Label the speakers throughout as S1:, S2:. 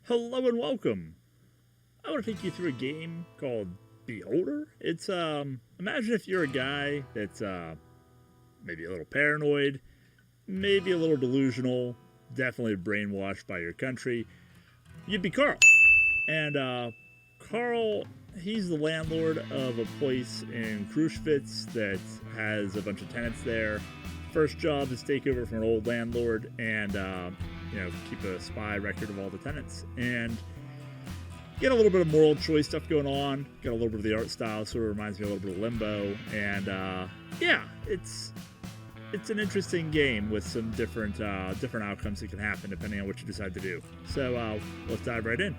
S1: Hello and welcome. I want to take you through a game called Beholder. It's imagine if you're a guy that's maybe a little paranoid, maybe a little delusional, definitely brainwashed by your country. You'd be Carl. And Carl, he's the landlord of a place in Krushvitz that has a bunch of tenants there. First job is take over from an old landlord and keep a spy record of all the tenants. And get a little bit of moral choice stuff going on. Got a little bit of the art style, sort of reminds me a little bit of Limbo. And it's an interesting game with some different outcomes that can happen depending on what you decide to do. So let's dive right in.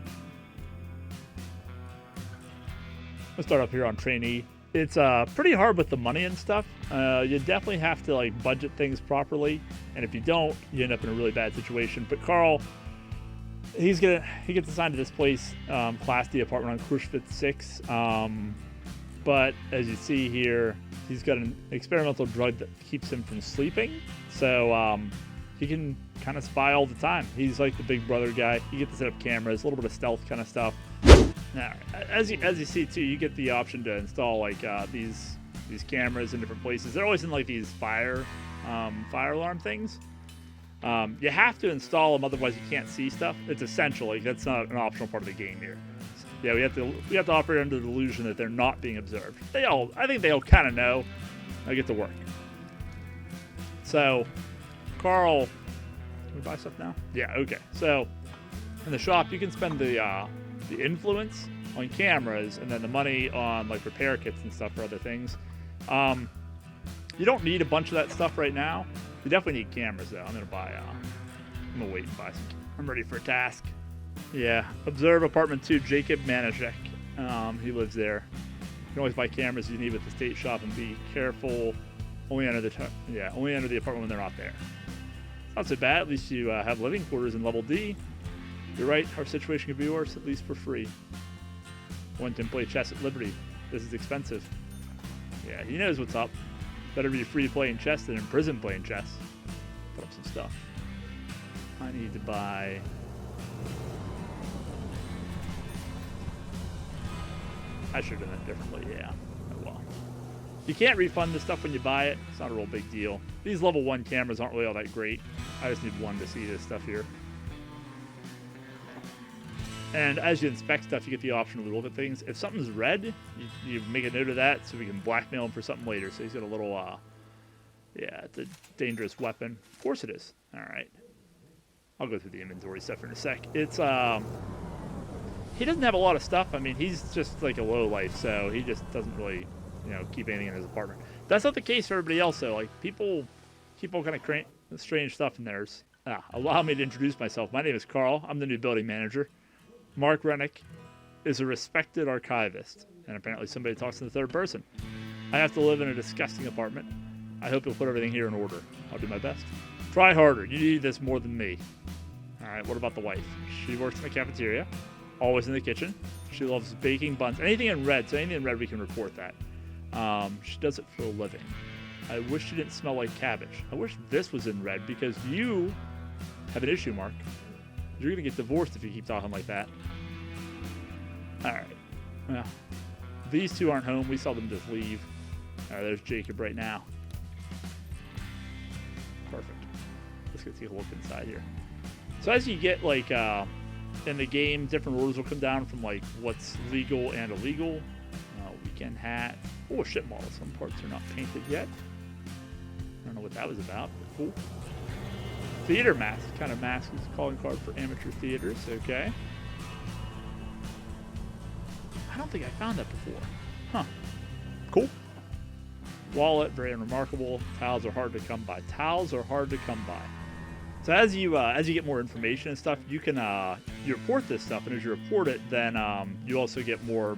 S1: Let's start up here on trainee. It's pretty hard with the money and stuff. You definitely have to budget things properly, and if you don't, you end up in a really bad situation. But Carl, he gets assigned to this place, Class D apartment on Krushvitz 6. But as you see here, he's got an experimental drug that keeps him from sleeping, so he can kind of spy all the time. He's like the big brother guy. You get to set up cameras, a little bit of stealth kind of stuff. Now, as you see too, you get the option to install these cameras in different places. They're always in these fire alarm things. You have to install them, otherwise you can't see stuff. It's essential. That's not an optional part of the game here. Yeah, we have to operate under the illusion that they're not being observed. I think they all kind of know. I get to work. So, Carl, can we buy stuff now? Yeah, okay. So, in the shop, you can spend the influence on cameras and then the money on repair kits and stuff for other things. You don't need a bunch of that stuff right now. You definitely need cameras though. I'm gonna wait and buy some. I'm ready for a task. Yeah, observe apartment 2, Jacob Manajek. He lives there. You can always buy cameras you need at the state shop, and be careful. Only enter the apartment when they're not there. It's not so bad. At least you have living quarters in level D. You're right, our situation could be worse, at least for free. Went and play chess at Liberty. This is expensive. Yeah, he knows what's up. Better be free playing chess than in prison playing chess. Put up some stuff. I need to buy... I should have done it differently, yeah. Oh well. You can't refund this stuff when you buy it. It's not a real big deal. These level 1 cameras aren't really all that great. I just need one to see this stuff here. And as you inspect stuff, you get the option to look at things. If something's red, you make a note of that so we can blackmail him for something later. So he's got a little, it's a dangerous weapon. Of course it is. All right. I'll go through the inventory stuff in a sec. It's, he doesn't have a lot of stuff. I mean, he's just a low life, so he just doesn't really, keep anything in his apartment. That's not the case for everybody else, though. People keep all kind of strange stuff in theirs. Allow me to introduce myself. My name is Carl. I'm the new building manager. Mark Rennick is a respected archivist, and apparently somebody talks in the third person. I have to live in a disgusting apartment. I hope you'll put everything here in order. I'll do my best. Try harder. You need this more than me. All right, what about the wife? She works in the cafeteria, always in the kitchen. She loves baking buns. Anything in red, so anything in red we can report that. She does it for a living. I wish she didn't smell like cabbage. I wish this was in red because you have an issue, Mark. You're going to get divorced if you keep talking like that. Alright. Well, these two aren't home. We saw them just leave. Alright, there's Jacob right now. Perfect. Let's go take a look inside here. So as you get, in the game, different orders will come down from, what's legal and illegal. Weekend hat. Oh, a ship model. Some parts are not painted yet. I don't know what that was about, but cool. Theater mask. Kind of mask is a calling card for amateur theaters. Okay. I don't think I found that before. Huh. Cool. Wallet. Very unremarkable. Towels are hard to come by. So as you get more information and stuff, you can you report this stuff, and as you report it, then you also get more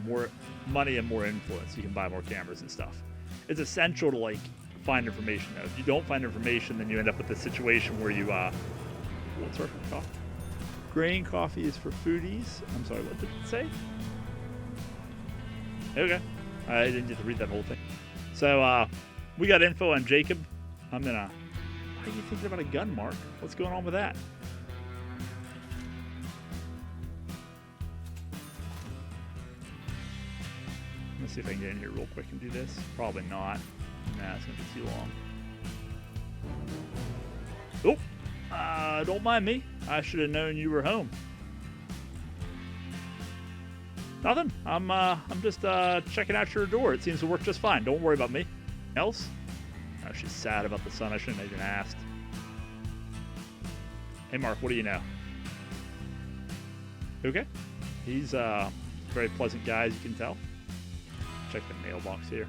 S1: money and more influence. You can buy more cameras and stuff. It's essential to find information though. If you don't find information, then you end up with this situation where you what's our coffee? Grain coffee is for foodies. I'm sorry, what did it say? Okay. I didn't get to read that whole thing. So we got info on Jacob. Why are you thinking about a gun, Mark? What's going on with that? Let's see if I can get in here real quick and do this. Probably not. Nah, it's gonna be too long. Oh, don't mind me. I should have known you were home. Nothing. I'm just checking out your door. It seems to work just fine. Don't worry about me. Else? Oh, she's sad about the sun. I shouldn't have even asked. Hey, Mark, what do you know? Okay. He's a very pleasant guy, as you can tell. Check the mailbox here.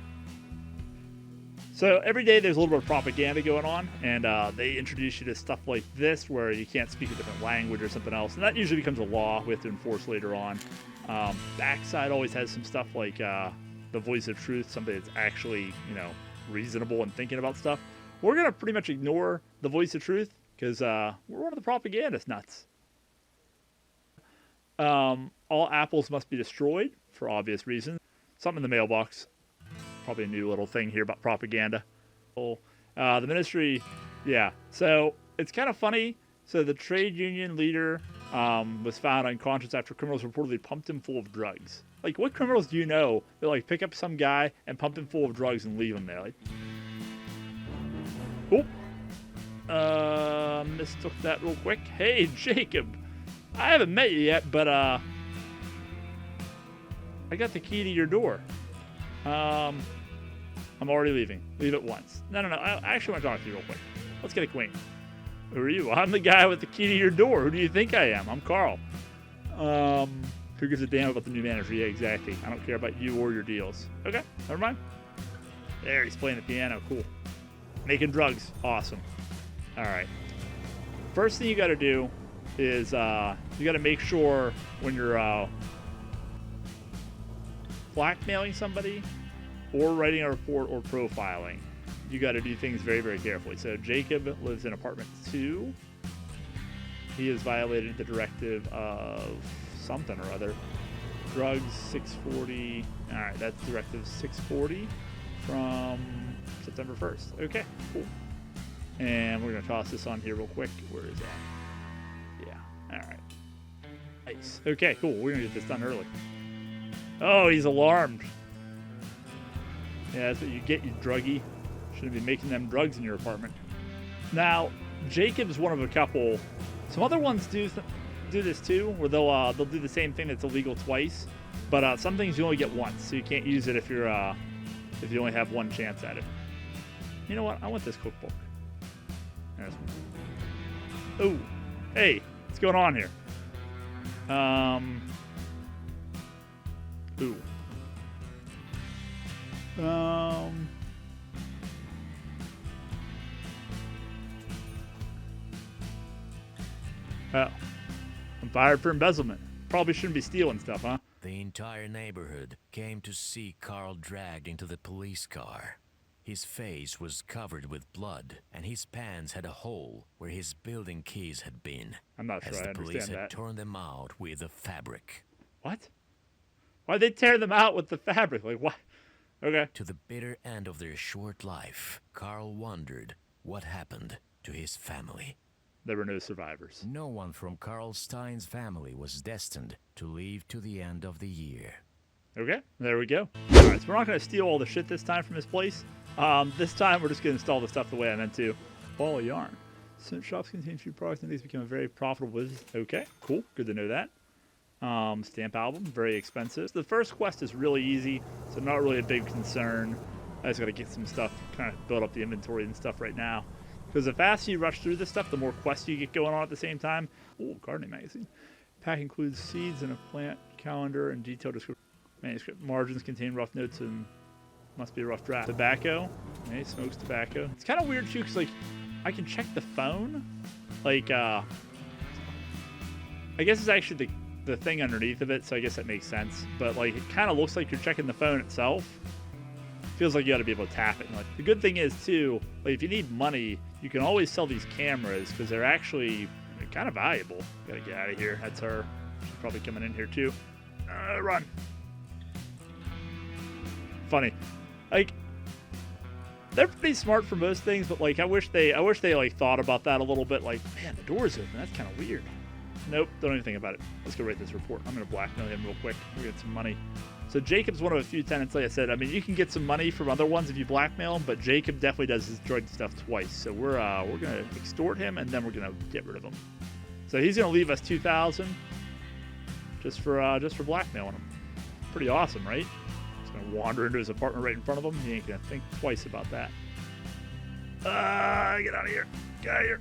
S1: So every day there's a little bit of propaganda going on, and they introduce you to stuff like this where you can't speak a different language or something else, and that usually becomes a law we have to enforce later on. Backside always has some stuff like the voice of truth, something that's actually, reasonable and thinking about stuff. We're going to pretty much ignore the voice of truth because we're one of the propagandist nuts. All apples must be destroyed for obvious reasons. Something in the mailbox. Probably a new little thing here about propaganda. The ministry, yeah. So it's kind of funny. So the trade union leader was found unconscious after criminals reportedly pumped him full of drugs. Like, what criminals do you know that, like, pick up some guy and pump him full of drugs and leave him there? Like, mistook that real quick. Hey, Jacob. I haven't met you yet, but I got the key to your door. I'm already leaving. Leave it once. No. I actually want to talk to you real quick. Let's get acquainted. Who are you? I'm the guy with the key to your door. Who do you think I am? I'm Carl. Who gives a damn about the new manager? Yeah, exactly. I don't care about you or your deals. Okay, never mind. There, he's playing the piano. Cool. Making drugs. Awesome. All right. First thing you got to do is you got to make sure when you're blackmailing somebody or writing a report or profiling, you got to do things very, very carefully. So Jacob lives in apartment 2. He has violated the directive of something or other. Drugs 640. All right, that's directive 640 from September 1st. Okay, cool. And we're going to toss this on here real quick. Where is that? Yeah, all right. Nice. Okay, cool. We're going to get this done early. Oh, he's alarmed. Yeah, that's what you get, you druggie. Shouldn't be making them drugs in your apartment. Now, Jacob's one of a couple. Some other ones do this too, where they'll do the same thing that's illegal twice. But some things you only get once, so you can't use it if you only have one chance at it. You know what? I want this cookbook. Oh, hey, what's going on here? Ooh. Oh, I'm fired for embezzlement. Probably shouldn't be stealing stuff, huh?
S2: The entire neighborhood came to see Carl dragged into the police car. His face was covered with blood, and his pants had a hole where his building keys had been.
S1: I'm not sure I understand that.
S2: As the police had torn them out with the fabric.
S1: What? Why'd they tear them out with the fabric? Like, what? Okay.
S2: To the bitter end of their short life, Carl wondered what happened to his family.
S1: There were no survivors.
S2: No one from Carl Stein's family was destined to live to the end of the year.
S1: Okay, there we go. All right, so we're not going to steal all the shit this time from his place. This time we're just going to install the stuff the way I meant to. Ball of yarn. Since shops contain few products and these become a very profitable business. Okay, cool. Good to know that. Stamp album, very expensive. The first quest is really easy, so not really a big concern. I just got to get some stuff, kind of build up the inventory and stuff right now. Because the faster you rush through this stuff, the more quests you get going on at the same time. Oh, gardening magazine. Pack includes seeds and a plant calendar and detailed description. Manuscript margins contain rough notes and must be a rough draft. Tobacco. Okay, smokes tobacco. It's kind of weird too, because like I can check the phone. Like I guess it's actually the thing underneath of it, so I guess that makes sense. But like it kind of looks like you're checking the phone itself. Feels like you got to be able to tap it. And, like, the good thing is too, like if you need money, you can always sell these cameras because they're actually kind of valuable. Gotta get out of here. That's her. She's probably coming in here too. Run. Funny, like they're pretty smart for most things, but like I wish they like thought about that a little bit. Like, man, the door's open. That's kind of weird. Nope, don't even think about it. Let's go write this report. I'm gonna blackmail him real quick. We get some money. So Jacob's one of a few tenants, like I said. I mean, you can get some money from other ones if you blackmail him, but Jacob definitely does his drug stuff twice. So we're gonna extort him, and then we're gonna get rid of him. So he's gonna leave us 2,000 just for blackmailing him. Pretty awesome, right? He's gonna wander into his apartment right in front of him. He ain't gonna think twice about that. Get out of here! Get out of here!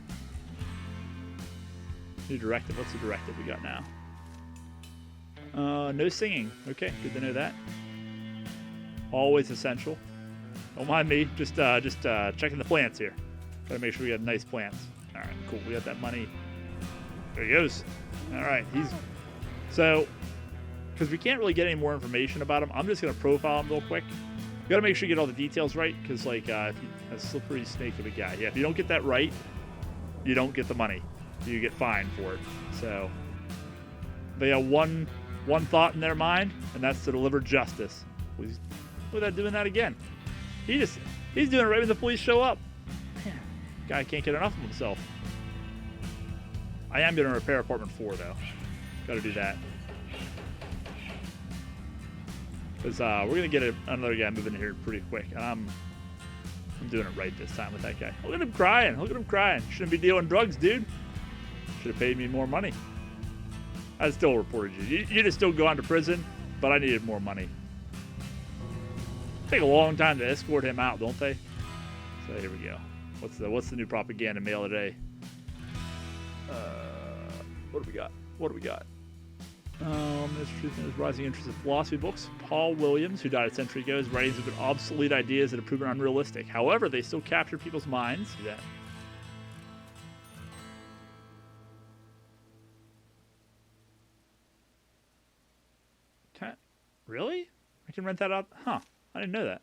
S1: New directive. What's the directive we got now? No singing. Okay, good to know that. Always essential. Don't mind me. Just checking the plants here. Gotta make sure we got nice plants. All right, cool. We got that money. There he goes. All right, so because we can't really get any more information about him, I'm just gonna profile him real quick. You gotta make sure you get all the details right, because like a slippery snake of a guy. Yeah, if you don't get that right, you don't get the money. You get fined for it. So they have one thought in their mind, and that's to deliver justice. Without doing that again. He's doing it right when the police show up. Man, guy can't get enough of himself. I am going to repair apartment 4, though. Got to do that. Because we're going to get another guy moving in here pretty quick. And I'm doing it right this time with that guy. Look at him crying. Look at him crying. Shouldn't be dealing drugs, dude. Should have paid me more money. I still reported you. You'd have still gone to prison, but I needed more money. Take a long time to escort him out, don't they? So here we go. What's the new propaganda mail today? What do we got? What do we got? There's rising interest in philosophy books. Paul Williams, who died a century ago, his writings have been obsolete ideas that have proven unrealistic. However, they still capture people's minds. Do that. Really? I can rent that out? Huh. I didn't know that.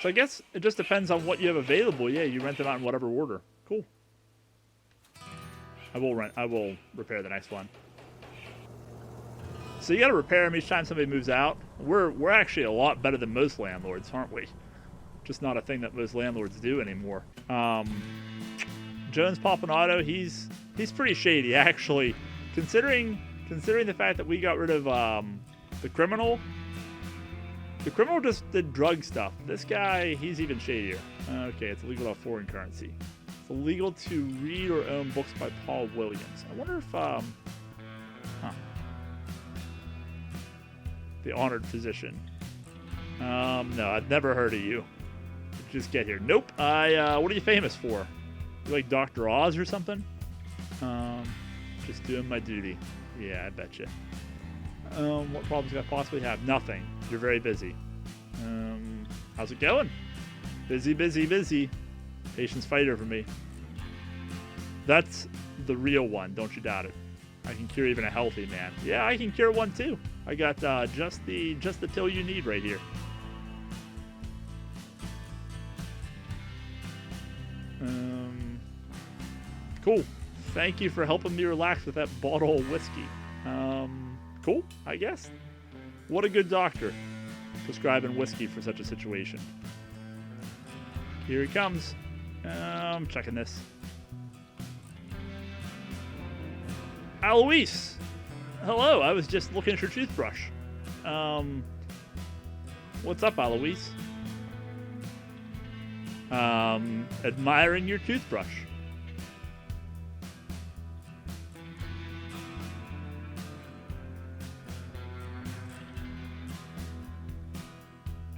S1: So I guess it just depends on what you have available. Yeah, you rent them out in whatever order. Cool. I will repair the next one. So you got to repair them each time somebody moves out. We're actually a lot better than most landlords, aren't we? Just not a thing that most landlords do anymore. Jones Papanato, he's pretty shady actually, considering the fact that we got rid of the criminal. The criminal just did drug stuff. This guy, he's even shadier. Okay, it's illegal to have foreign currency. It's illegal to read or own books by Paul Williams. I wonder if the honored physician. No, I've never heard of you. Just get here. Nope. What are you famous for? You like Dr. Oz or something? Just doing my duty. Yeah, I bet you. What problems could I possibly have? Nothing. You're very busy. How's it going? Busy, busy, busy. Patients fight over me. That's the real one. Don't you doubt it. I can cure even a healthy man. Yeah, I can cure one too. I got just the pill you need right here. Cool. Thank you for helping me relax with that bottle of whiskey. Cool, I guess. What a good doctor, prescribing whiskey for such a situation. Here he comes. I'm checking this. Alois! Hello, I was just looking at your toothbrush. What's up, Alois? Admiring your toothbrush.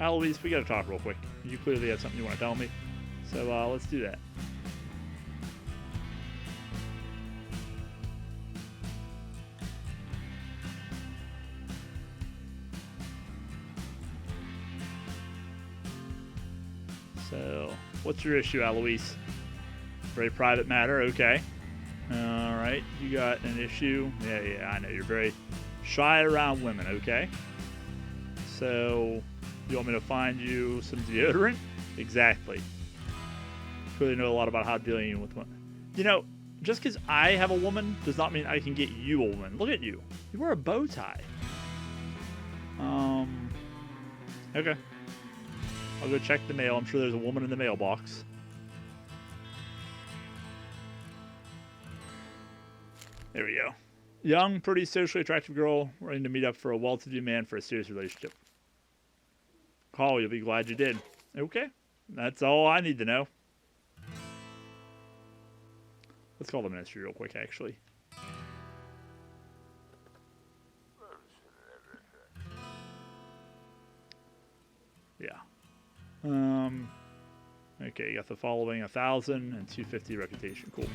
S1: Alois, we gotta talk real quick. You clearly have something you want to tell me. So let's do that. So, what's your issue, Alois? Very private matter, okay. Alright, you got an issue. Yeah, I know. You're very shy around women, okay. So, you want me to find you some deodorant? Exactly. Clearly know a lot about how dealing with women. You know, just because I have a woman does not mean I can get you a woman. Look at you. You wear a bow tie. Okay. I'll go check the mail. I'm sure there's a woman in the mailbox. There we go. Young, pretty socially attractive girl, ready to meet up for a well-to-do man for a serious relationship. Call, you'll be glad you did. Okay, that's all I need to know. Let's call the ministry real quick, actually. Yeah. Okay, you got the following: 1,000 and 250 reputation. Cool.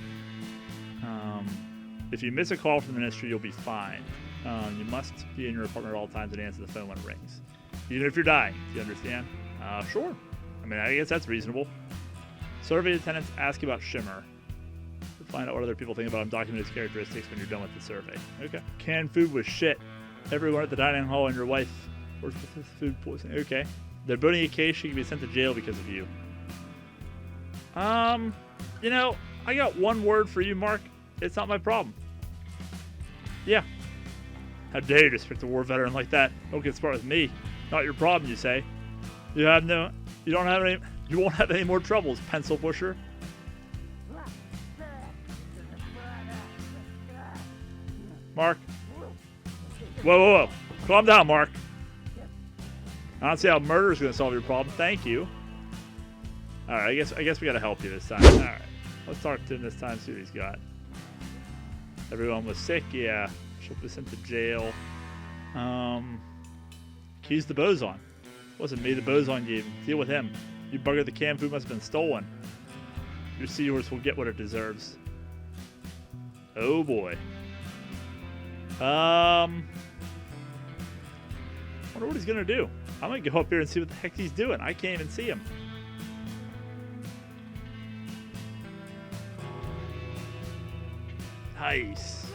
S1: If you miss a call from the ministry, you'll be fined. You must be in your apartment at all times and answer the phone when it rings, even if you're dying. Do you understand? Sure. I mean, I guess that's reasonable. Survey the tenants. Ask about Shimmer. Find out what other people think about him. Document his characteristics when you're done with the survey. Okay. Canned food was shit. Everyone at the dining hall and your wife works with food poisoning. Okay. They're building a case. She can be sent to jail because of you. You know, I got one word for you, Mark. It's not my problem. Yeah. How dare you disrespect a war veteran like that? Don't get smart with me. Not your problem, you say. You won't have any more troubles, pencil pusher. Mark. Whoa. Calm down, Mark. I don't see how murder is going to solve your problem. Thank you. All right, I guess we got to help you this time. All right. Let's talk to him this time, see what he's got. Everyone was sick, yeah. She'll be sent to jail. Keys to Boson. Wasn't me, the Boson gave him. Deal with him. You bugger, the canned food must have been stolen. Your Seahorse will get what it deserves. Oh boy. Wonder what he's gonna do. I'm gonna go up here and see what the heck he's doing. I can't even see him. Nice.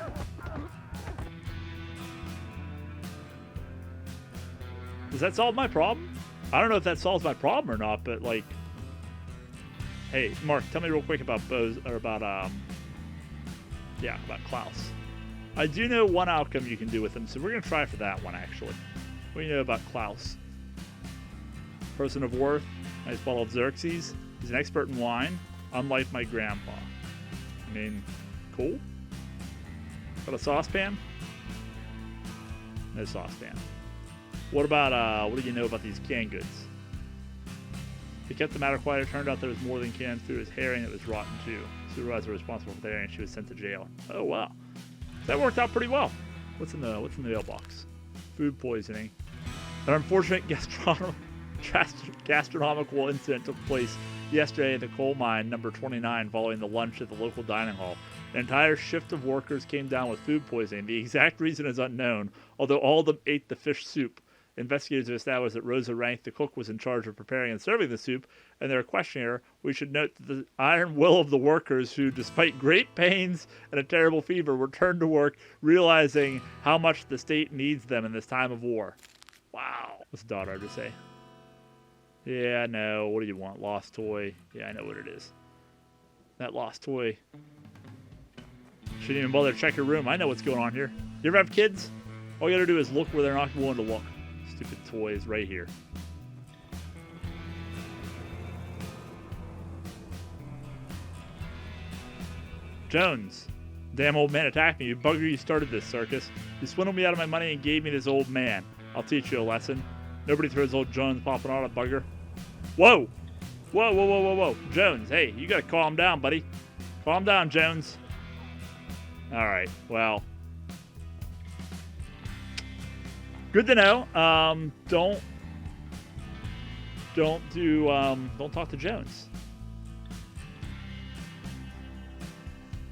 S1: Does that solve my problem? I don't know if that solves my problem or not, but like, hey, Mark, tell me real quick about about Klaus. I do know one outcome you can do with him, so we're gonna try for that one actually. What do you know about Klaus? Person of worth, nice bottle of Xerxes. He's an expert in wine, unlike my grandpa. I mean, cool. Got a saucepan? No saucepan. What about, what do you know about these canned goods? He kept the matter quiet. It turned out there was more than canned food. It was herring that was rotten too. Supervisor responsible for the herring. She was sent to jail. Oh wow, that worked out pretty well. What's in the mailbox? Food poisoning. An unfortunate gastronomical incident took place yesterday at the coal mine number 29 following the lunch at the local dining hall. An entire shift of workers came down with food poisoning. The exact reason is unknown, although all of them ate the fish soup. Investigators have established that Rosa Rank, the cook, was in charge of preparing and serving the soup, and they're questioning her. We should note that the iron will of the workers who, despite great pains and a terrible fever, returned to work, realizing how much the state needs them in this time of war. Wow. What's the daughter to say? Yeah, no. What do you want? Lost toy. Yeah, I know what it is. That lost toy. Shouldn't even bother to check your room. I know what's going on here. You ever have kids? All you gotta do is look where they're not willing to look. Stupid toys right here. Jones. Damn old man attacked me. You bugger, you started this circus. You swindled me out of my money and gave me this old man. I'll teach you a lesson. Nobody throws old Jones popping on a bugger. Whoa! Whoa. Jones, hey, you gotta calm down, buddy. Calm down, Jones. Alright, well. Good to know. Don't talk to Jones.